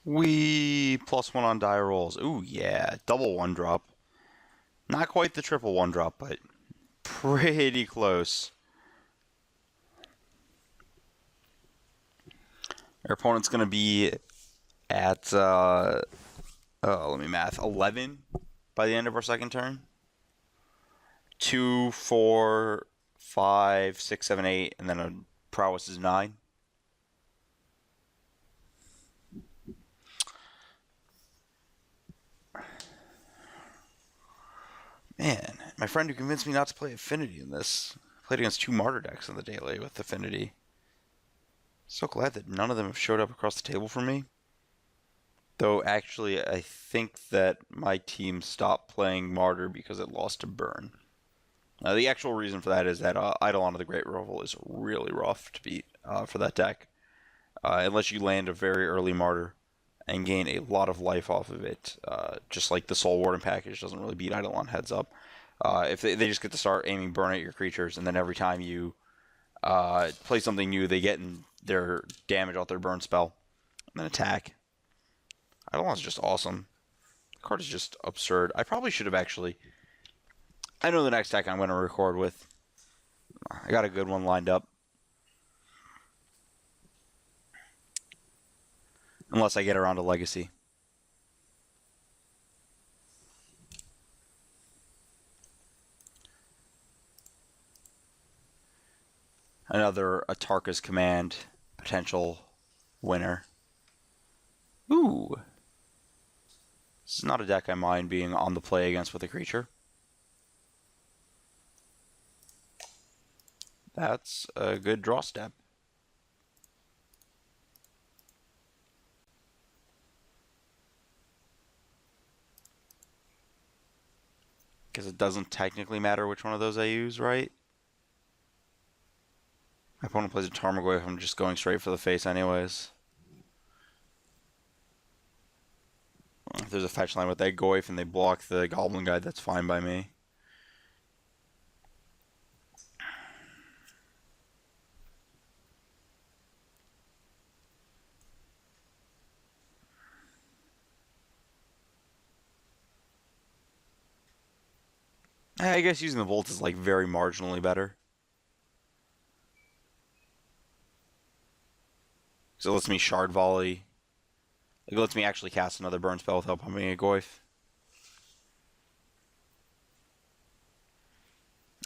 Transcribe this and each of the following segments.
We +1 on die rolls. Ooh, yeah. Double one drop. Not quite the triple one drop, but pretty close. Our opponent's going to be at, let me math, 11 by the end of our second turn. 2, 4, 5, 6, 7, 8, and then a prowess is 9. Man, my friend who convinced me not to play Affinity in this played against 2 Martyr decks in the daily with Affinity. So glad that none of them have showed up across the table for me. Though, actually, I think that my team stopped playing Martyr because it lost to Burn. The actual reason for that is that Eidolon of the Great Revel is really rough to beat for that deck. Unless you land a very early Martyr and gain a lot of life off of it. Just like the Soul Warden package doesn't really beat Eidolon heads up. If they just get to start aiming burn at your creatures, and then every time you play something new, they get their damage off their burn spell, and then attack. Eidolon's just awesome. The card is just absurd. I probably should have actually... I know the next deck I'm going to record with. I got a good one lined up. Unless I get around to Legacy. Another Atarka's Command potential winner. Ooh. This is not a deck I mind being on the play against with a creature. That's a good draw step. Because it doesn't technically matter which one of those I use, right? My opponent plays a Tarmogoyf, I'm just going straight for the face anyways. If there's a fetch line with that Goyf and they block the Goblin Guide, that's fine by me. I guess using the Volt is like very marginally better. So it lets me Shard Volley. It lets me actually cast another burn spell without pumping a Goyf.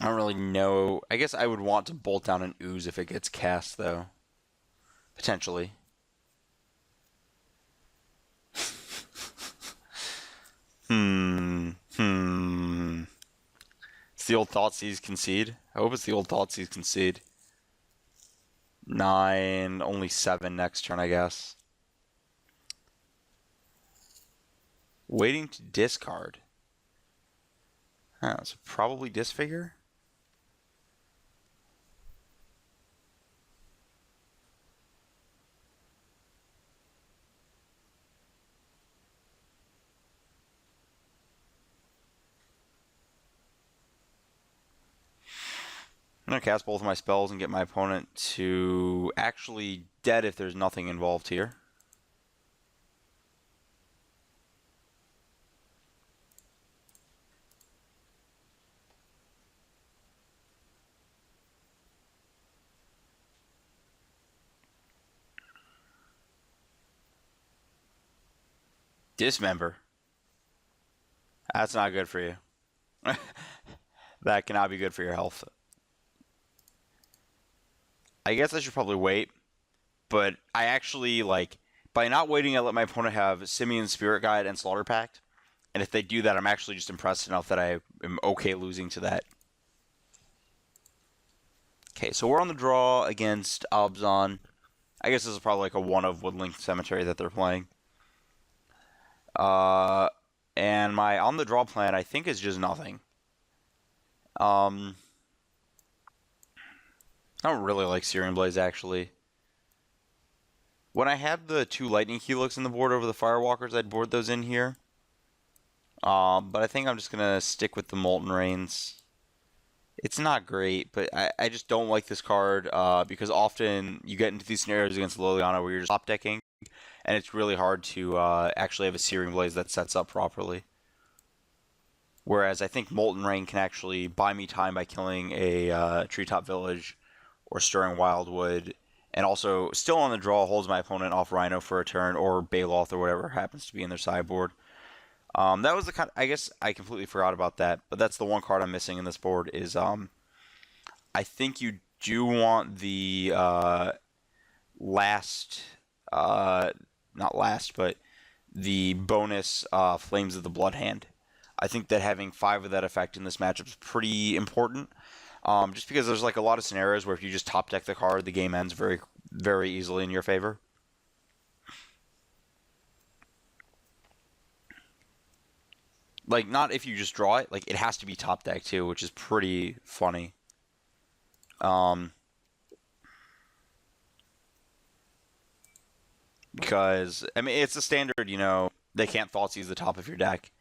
I don't really know. I guess I would want to bolt down an Ooze if it gets cast, though. Potentially. It's the old Thoughtseize concede. I hope it's the old Thoughtseize concede. 9, only 7 next turn, I guess. Waiting to discard. So probably Disfigure? I'm going to cast both of my spells and get my opponent to actually dead if there's nothing involved here. Dismember. That's not good for you. That cannot be good for your health. I guess I should probably wait, but I actually, like, by not waiting, I let my opponent have Simian Spirit Guide and Slaughter Pact, and if they do that, I'm actually just impressed enough that I am okay losing to that. Okay, so we're on the draw against Abzan. I guess this is probably like a one of Woodlink Cemetery that they're playing. And my on the draw plan, I think, is just nothing. I don't really like Syrian Blaze, actually. When I had the 2 Lightning Helix in the board over the Firewalkers, I'd board those in here. But I think I'm just going to stick with the Molten Rains. It's not great, but I just don't like this card because often you get into these scenarios against Liliana where you're just top decking, and it's really hard to actually have a Searing Blaze that sets up properly. Whereas I think Molten Rain can actually buy me time by killing a Treetop Village or Stirring Wildwood, and also still on the draw holds my opponent off Rhino for a turn, or Baloth or whatever happens to be in their sideboard. That was the kind. I guess I completely forgot about that, but that's the one card I'm missing in this board. Is I think you do want the last, not last, but the bonus Flames of the Blood Hand. I think that having 5 of that effect in this matchup is pretty important. Just because there's like a lot of scenarios where if you just top deck the card, the game ends very, very easily in your favor. Like, not if you just draw it, like, it has to be top deck too, which is pretty funny. Because, I mean, it's a standard, they can't Thoughtseize the top of your deck.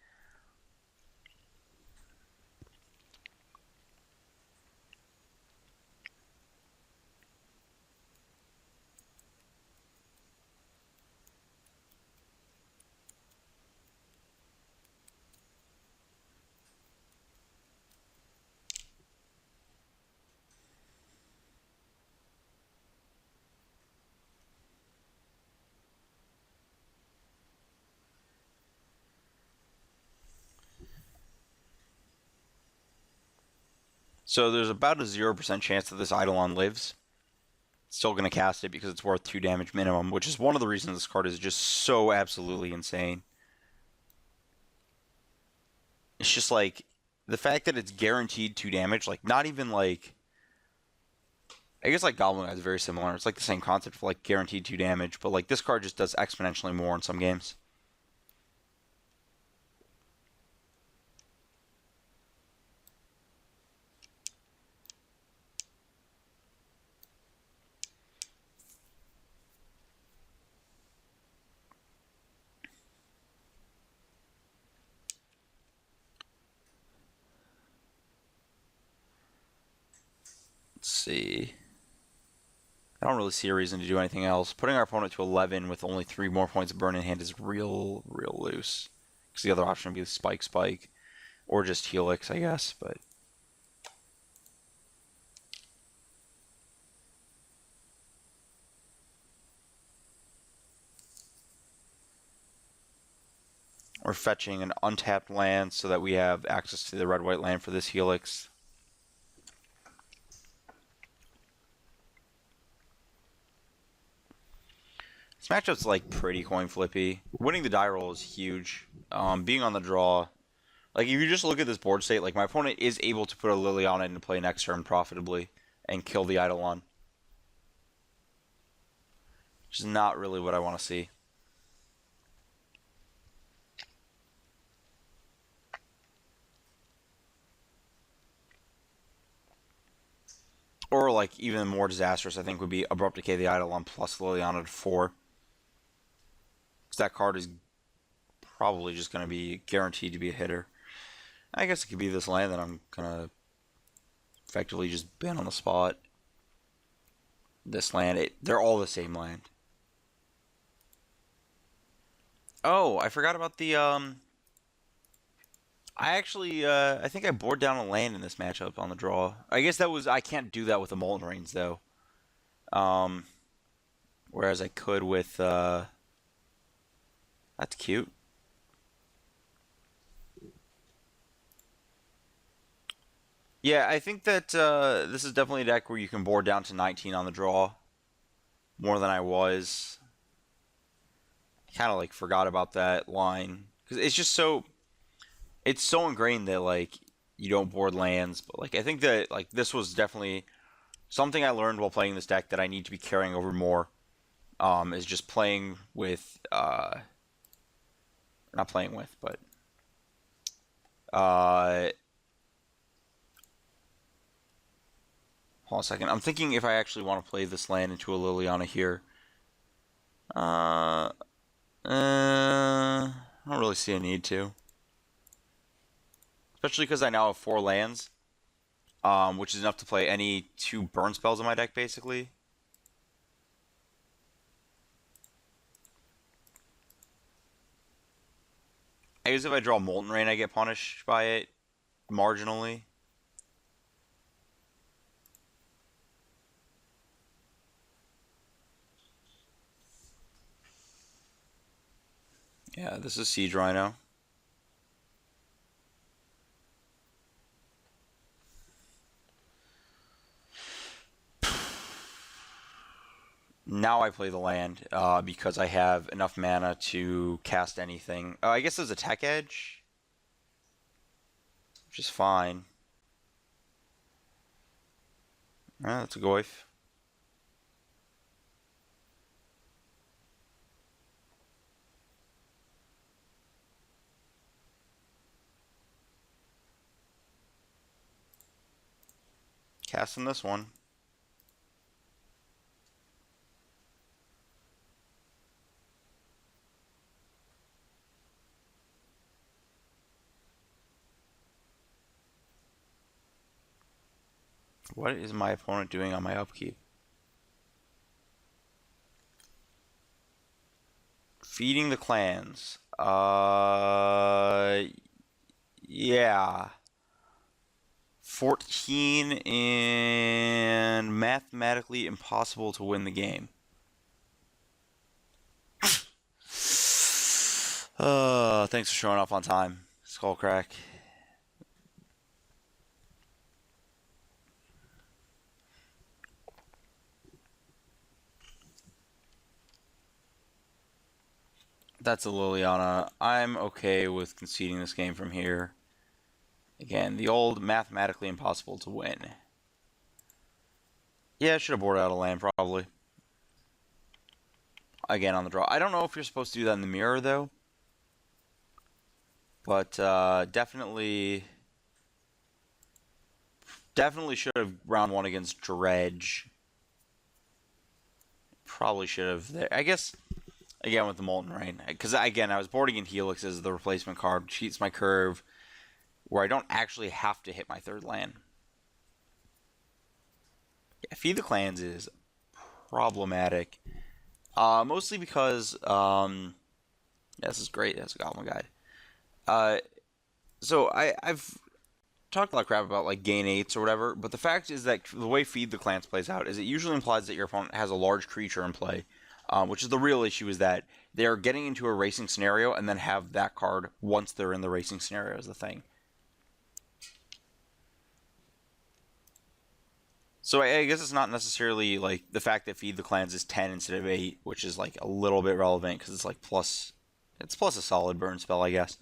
So there's about a 0% chance that this Eidolon lives. Still going to cast it because it's worth 2 damage minimum, which is one of the reasons this card is just so absolutely insane. It's just like, the fact that it's guaranteed 2 damage, like, not even like... I guess like Goblin Guy is very similar. It's like the same concept of like guaranteed 2 damage, but like this card just does exponentially more in some games. Let's see. I don't really see a reason to do anything else. Putting our opponent to 11 with only 3 more points of burn in hand is real loose. Because the other option would be Spike, or just Helix, I guess, but... We're fetching an untapped land so that we have access to the red-white land for this Helix. This matchup's like pretty coin flippy. Winning the die roll is huge. Being on the draw, like if you just look at this board state, like my opponent is able to put a Liliana into play next turn profitably and kill the Eidolon. Which is not really what I want to see. Or like even more disastrous, I think, would be Abrupt Decay the Eidolon plus Liliana to 4. Because that card is probably just going to be guaranteed to be a hitter. I guess it could be this land that I'm going to effectively just ban on the spot. This land, they're all the same land. Oh, I forgot about the, I actually, I think I bored down a land in this matchup on the draw. I guess that was, I can't do that with the Molten Rains, though. Whereas I could with, that's cute. Yeah, I think that this is definitely a deck where you can board down to 19 on the draw. More than I was. Kind of like forgot about that line. Because it's just so... It's so ingrained that like you don't board lands. But like I think that like this was definitely something I learned while playing this deck that I need to be carrying over more. Is just playing with... not playing with, but... Hold on a second. I'm thinking if I actually want to play this land into a Liliana here. I don't really see a need to. Especially because I now have 4 lands. Which is enough to play any 2 burn spells in my deck, basically. I guess if I draw Molten Rain, I get punished by it marginally. Yeah, this is Siege Rhino. Now I play the land because I have enough mana to cast anything. I guess there's a Tech Edge, which is fine. That's a Goif. Casting this one. What is my opponent doing on my upkeep? Feeding the clans. Yeah. 14 and mathematically impossible to win the game. Thanks for showing up on time, Skullcrack. That's a Liliana. I'm okay with conceding this game from here. Again, the old mathematically impossible to win. Yeah, I should have boarded out a land, probably. Again, on the draw. I don't know if you're supposed to do that in the mirror, though. But definitely should have round one against Dredge. Probably should have. I guess, again, with the Molten Rain. Because, again, I was boarding in Helix as the replacement card. Cheats my curve, where I don't actually have to hit my third land. Yeah, Feed the Clans is problematic. Mostly because, yeah, this is great. That's a Goblin Guide. So I've talked a lot of crap about like gain 8s or whatever, but the fact is that the way Feed the Clans plays out is it usually implies that your opponent has a large creature in play, which is the real issue, is that they're getting into a racing scenario and then have that card once they're in the racing scenario is the thing. So I guess it's not necessarily like the fact that Feed the Clans is 10 instead of 8, which is like a little bit relevant because it's like it's plus a solid burn spell, I guess.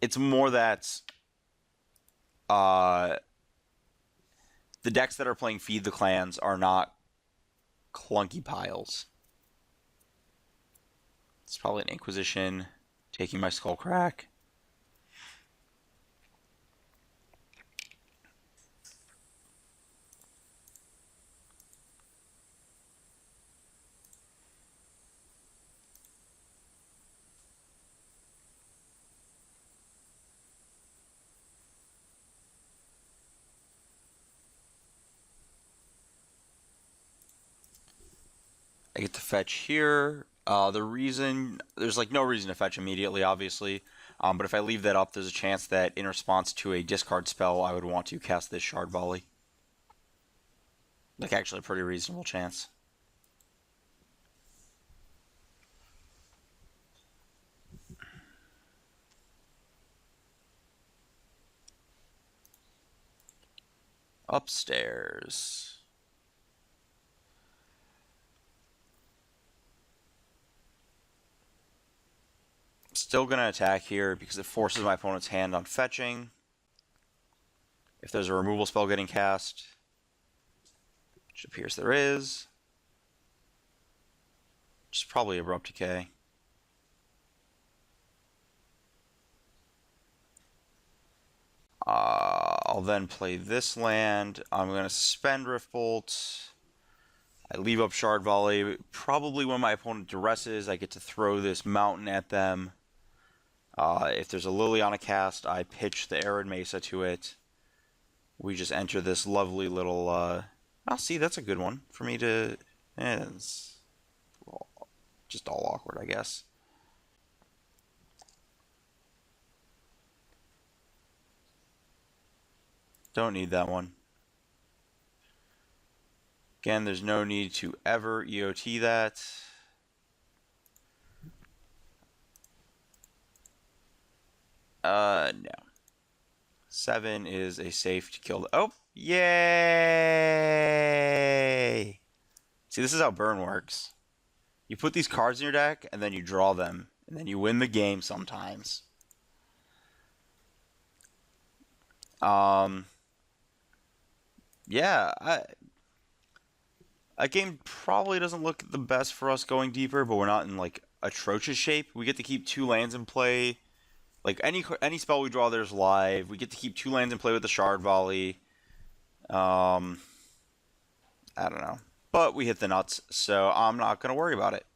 It's more that the decks that are playing Feed the Clans are not clunky piles. It's probably an Inquisition, taking my Skullcrack. I get to fetch here. There's like no reason to fetch immediately, obviously. But if I leave that up, there's a chance that in response to a discard spell, I would want to cast this Shard Volley. Like, actually a pretty reasonable chance. Upstairs. Still going to attack here because it forces my opponent's hand on fetching. If there's a removal spell getting cast, which appears there is, which is probably Abrupt Decay. I'll then play this land. I'm going to suspend Riftbolt. I leave up Shard Volley. Probably when my opponent duresses, I get to throw this mountain at them. If there's a Liliana cast, I pitch the Arid Mesa to it. We just enter this lovely little... I'll see, that's a good one for me to... it's just all awkward, I guess. Don't need that one. Again, there's no need to ever EOT that. No. 7 is a safe to kill. Oh, yay! See, this is how burn works. You put these cards in your deck, and then you draw them, and then you win the game sometimes. Yeah, a game probably doesn't look the best for us going deeper, but we're not in like atrocious shape. We get to keep 2 lands in play. Like any spell we draw, there's live. We get to keep 2 lands in play with the Shard Volley. I don't know, but we hit the nuts, so I'm not gonna worry about it.